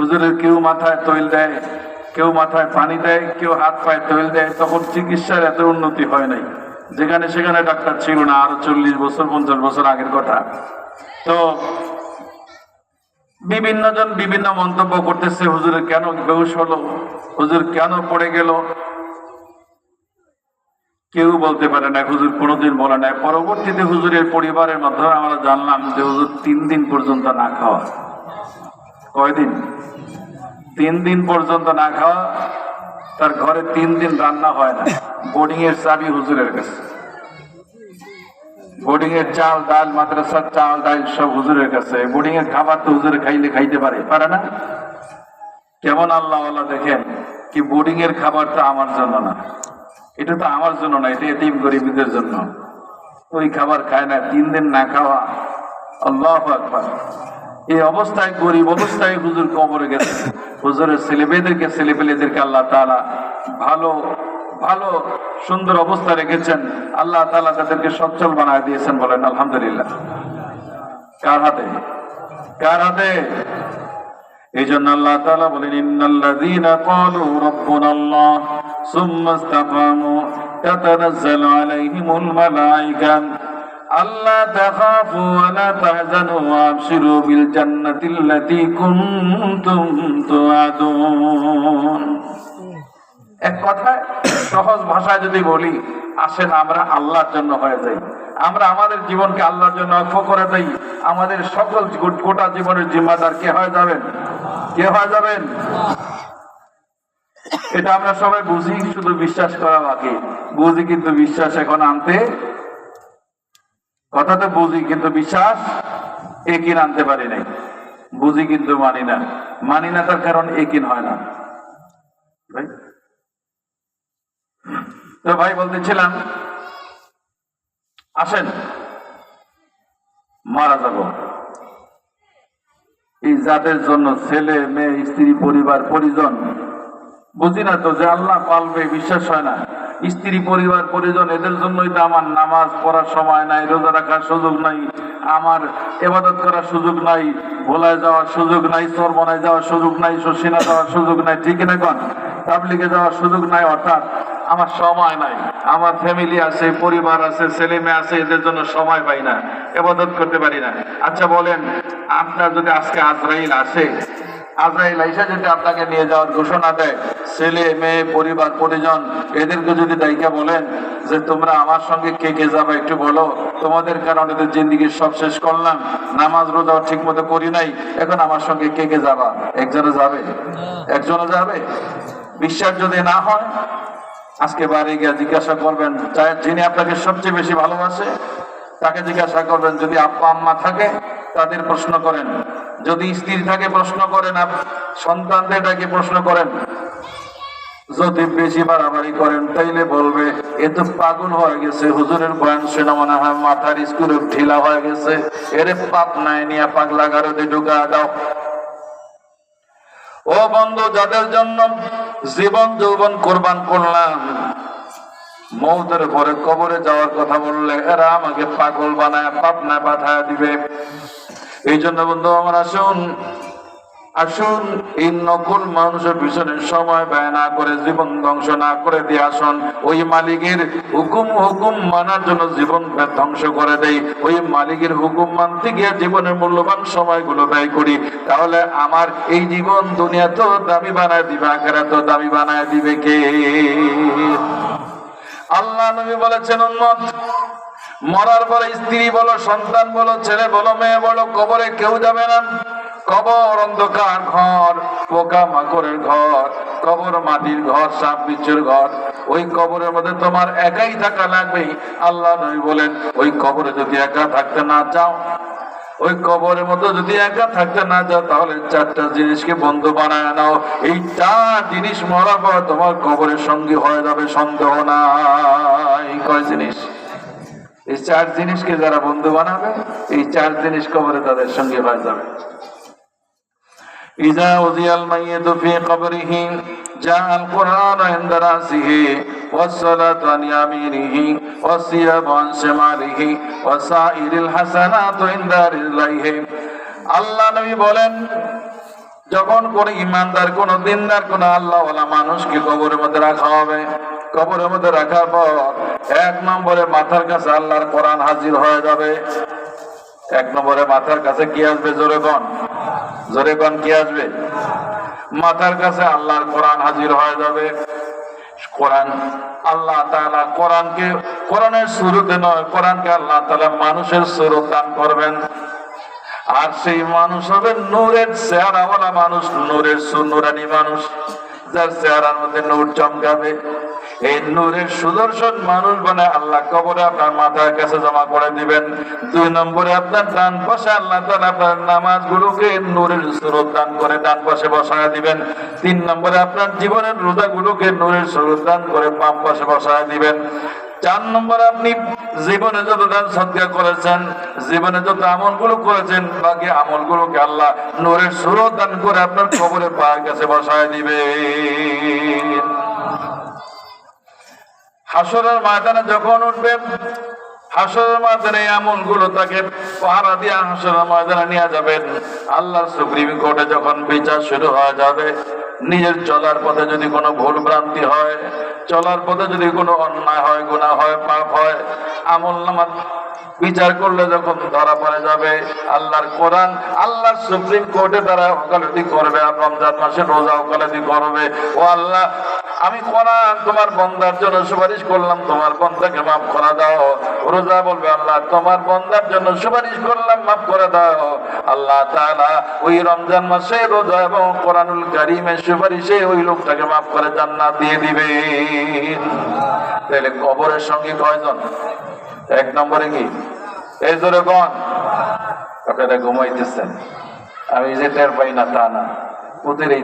হুজুরের কেউ মাথায় তৈল দেয়, কেউ মাথায় পানি দেয়, কেউ হাত পায়ে তৈল দেয়। তখন চিকিৎসার এত উন্নতি হয় নাই, যেখানে সেখানে ডাক্তার ছিল না, আরো 40 বছর 50 বছর আগের কথা। তো বিভিন্ন জন বিভিন্ন মন্তব্য করতেছে, হুজুরের কেন বেহুশ হলো, হুজুর কেন পড়ে গেল। কেউ বলতে পারে না, হুজুর কোনোদিন বলে নাই। পরবর্তীতে হুজুরের পরিবারের মাধ্যমে আমরা জানলাম যে হুজুর 3 দিন পর্যন্ত না খাওয়া। কয়দিন? 3 দিন পর্যন্ত না খাওয়া। তার ঘরে 3 দিন রান্না হয় না। বোর্ডিং এর চাবি হুজুরের কাছে, বোর্ডিং এর চাল ডাল, মাদ্রাসার চাল ডাল সব হুজুরের কাছে। বোর্ডিং এর খাবার তো হুজুরে খাইলে খাইতে পারে না? কেমন আল্লাহ আল্লাহ দেখেন, কি বোর্ডিং এর খাবারটা আমার জন্য না, এটা তো আমার জন্য না, এটা এতিম গরিবদের জন্য। ওই খাবার খায় না, 3 দিন না খাওয়া। আল্লাহু আকবার। এই অবস্থায়, গরিব অবস্থায় হুজুর কবরে গেছে। হুজুরের ছেলেপেলেদেরকে আল্লাহ তাআলা ভালো ভালো সুন্দর অবস্থা রেখেছেন। আল্লাহ তাআলা তাদেরকে সচ্ছল বানায় দিয়েছেন। বলেন আলহামদুলিল্লাহ। কার হাতে? কার হাতে? এই জন্য আল্লাহ তাআলা বলেন, ইন্নাল্লাযীনা ক্বালু রাব্বুনাল্লাহ সুম্মা ইসতাকামু তাতানাজ্জালু আলাইহিমুল মালায়েকা আল্লা তাখাফু ওয়া লা তাহজানু ওয়া আবশিরু বিল জান্নাতিল্লাতী কুনতুম তুআদুন। এক কথায়, সহজ ভাষায় যদি বলি, আসেন আমরা আল্লাহর জন্য হয়ে যাই। আমরা আমাদের জীবনকে আল্লাহর জন্য অক্ষ করে দেই। আমাদের সকল গোটা জীবনের জিম্মাদার কে হয়ে যাবেন? কে হয়ে যাবেন? এটা আমরা সবাই বুঝি, শুধু বিশ্বাস করা বাকি। বুঝি কিন্তু বিশ্বাস এখন আনতে, কথা তো বুঝি কিন্তু বিশ্বাস একিন আনতে পারি নাই। বুঝি কিন্তু মানি না, মানি না তার কারণ একিন হয় না। ভাই তো ভাই বলতেছিলাম, আসেন মারা যাব। এই যাদের জন্য ছেলে মেয়ে স্ত্রী পরিবার পরিজন, বুঝি না তো যে আল্লাহ পালবে, বিশ্বাস হয় না। স্ত্রী পরিবার পরিজন, এদের জন্যই তো আমার নামাজ পড়ার সময় নাই, রোজা রাখার সুযোগ নাই, আমার ইবাদত করার সুযোগ নাই, ভোলায় যাওয়ার সুযোগ নাই, চরমনায় যাওয়ার সুযোগ নাই, শশিনা যাওয়ার সুযোগ নাই, ঠিক না কোন? তাবলিগে যাওয়ার সুযোগ নাই। অর্থাৎ আমার সময় নাই, আমার ফ্যামিলি আছে, পরিবার আছে, ছেলে মেয়ে আছে, এদের জন্য সময় পাই না, ইবাদত করতে পারি না। আচ্ছা বলেন, আপনার যদি আজকে আজরাইল আসে, আজরাইল আইসা যদি আপনাকে নিয়ে যাওয়ার ঘোষণা দেয়, ছেলে মেয়ে পরিবার পরিজন এদেরকে যদি দায়িকা বলেন যে তোমরা আমার সঙ্গে কে কে যাবে একটু বলো, তোমাদের কারণে তো জিন্দিগির সব শেষ করলাম, নামাজ রোজাও ঠিক মতো করি নাই, এখন আমার সঙ্গে কে কে যাবা? একজনে যাবে? একজনে যাবে? বিশ্বাস যদি না হয়, আজকে বাড়ি গিয়ে জিজ্ঞাসা করবেন, যিনি আপনাকে সবচেয়ে বেশি ভালোবাসে তাকে জিজ্ঞাসা করবেন। যদি আব্বা আম্মা থাকে তাদের প্রশ্ন করেন, যদি স্ত্রী থাকে প্রশ্ন করেন, সন্তানদের ডাকে প্রশ্ন করেন। যদি বেশি বাড়াবাড়ি করেন তাইলে বলবে এ তো পাগল হয়ে গেছে, হুজুরের বয়ান শুনে মনে হয় মাথার স্ক্রু ঢিলা হয়ে গেছে, এরে পাপ নাই নিয়ে পাগলা গারদে ঢুকা দাও। ও বন্ধু, যাদের জন্য জীবন যৌবন কোরবান করলাম, মৌতের পরে কবরে যাওয়ার কথা বললে এরা আমাকে পাগল বানায় পাবনায় পাঠায় দিবে। এই জন্য বন্ধু আমার, আসুন আসুন এই নকল মানুষের পিছনে সময় ব্যয় না করে, জীবন ধ্বংস না করে দিয়ে আসুন ওই মালিকের হুকুম মানার জন্য জীবন ধ্বংস করে দেই। ওই মালিকের হুকুম মানতে গিয়ে জীবনের মূল্যবান সময়গুলো ব্যয় করি, তাহলে আমার এই জীবন দুনিয়া তো দামি বানায় দিবে, আখিরাত তো দামি বানায় দিবে কে? আল্লাহ নবী বলেছেন, উম্মত মরার পরে স্ত্রী বলো, সন্তান বলো, ছেলে বলো, মেয়ে বলো, কবরে কেউ যাবে না। কবর অন্ধকার ঘর, পোকা মাকড়ের ঘর, কবর মাটির ঘর, সাপ বিচ্ছুর ঘর। ওই কবরের মধ্যে তোমার একাই থাকা লাগবে। আল্লাহ নবী বলেন, ওই কবরে যদি একা থাকতে না চাও, ওই কবরের মধ্যে যদি একা থাকতে না চাও, তাহলে 4টা জিনিসকে বন্ধু বানায় নাও। এই 4 জিনিস মরার পর তোমার কবরের সঙ্গী হয়ে যাবে, সন্দেহ নাই। কয় জিনিস? এই 4 জিনিসকে যারা বন্ধু বানাবে, এই 4 জিনিস কবরে তাদের সঙ্গে হয়ে যাবে। ইযা উযিয়াল মাইয়িতু ফি কবরিহি জাআল কুরআন ইনদা রাসিহি ওয়াস সালাতু আন ইয়ামিনিহি ওয়াস সিয়াবু আন শিমালিহি ওয়া সাইরিল হাসানাতু ইনদা রিজলিহি। আল্লাহ নবী বলেন, যখন কোন ইমানদার, কোন দিনদার, কোন আল্লাহওয়ালা মানুষকে কবরের মধ্যে রাখা হবে, কবরের মধ্যে রাখার পর 1 নম্বরে মাথার কাছে আল্লাহর কোরআন হাজির হয়ে যাবে। 1 নম্বরে মাথার কাছে কি আসবে? জোরে কোন কি আসবে? মাথার কাছে আল্লাহর কোরআন হাজির হয়ে যাবে। কোরআন আল্লাহ তাআলা কোরআনের শুরুতে নয়, কোরআনকে আল্লাহ তাআলা মানুষের সুরত দান করবেন। আর সেই মানুষ হবে নূরের চেহারাওয়ালা মানুষ, নুরানি মানুষ, যার চেহারার মধ্যে নূর চমকাবে। এই নূরের সুদর্শন মানুষ বলে আল্লাহ কবরে আপনার মাথার কাছে জমা করে দিবেন। 2 নম্বরে আপনার ডান পাশে আল্লাহ তাআলা আপনার নামাজগুলোকে নূরের সুরত দান করে ডান পাশে বসায় দিবেন। 3 নম্বরে আপনার জীবনের রোজাগুলোকে নূরের সুরত দান করে বাম পাশে বসায় দিবেন। 4 নম্বরে আপনি জীবনে যত দান সদকা করেছেন, জীবনে যত আমলগুলো করেছেন, বাকি আমলগুলোকে আল্লাহ নূরের সুরত দান করে আপনার কবরে পায়ের কাছে বসায় দিবে। হাসরের ময়দানে যখন উঠবেন, হাসরের ময়দানে আমলগুলো তাকে পাহারা দিয়ে হাসরের ময়দানে নিয়ে যাবেন। আল্লাহর সুপ্রিম কোর্টে যখন বিচার শুরু হয়ে যাবে, নিজের চলার পথে যদি কোনো ভুল ভ্রান্তি হয়, চলার পথে যদি কোনো অন্যায় হয়, গুনাহ হয়, পাপ হয়, আমলনামা বিচার করলে যখন ধরা পড়ে যাবে, আল্লাহর কোরআন আল্লাহর সুপ্রিম কোর্টে তারা ওকালতি করবে। আর রমজান মাসে রোজা ওকালতি করবে, ও আল্লাহ আমি কোরআন তোমার বান্দার জন্য সুপারিশ করলাম, তোমার বান্দাকে মাফ করে দাও। রোজা বলবে আল্লাহ তোমার বান্দার জন্য সুপারিশ করলাম, মাফ করে দাও। আল্লাহ তাআলা ওই রমজান মাসে রোজা এবং কোরআনুল কারীমের সুপারিশে ওই লোকটাকে মাফ করে জান্নাত দিয়ে দিবে। তাহলে কবরের সঙ্গে কয়জন? 1 নম্বরে কি? এই জোরে কোন? আপনারা ঘুমাইতেছেন, আমি যে টের পাই না তা না, ওদের এই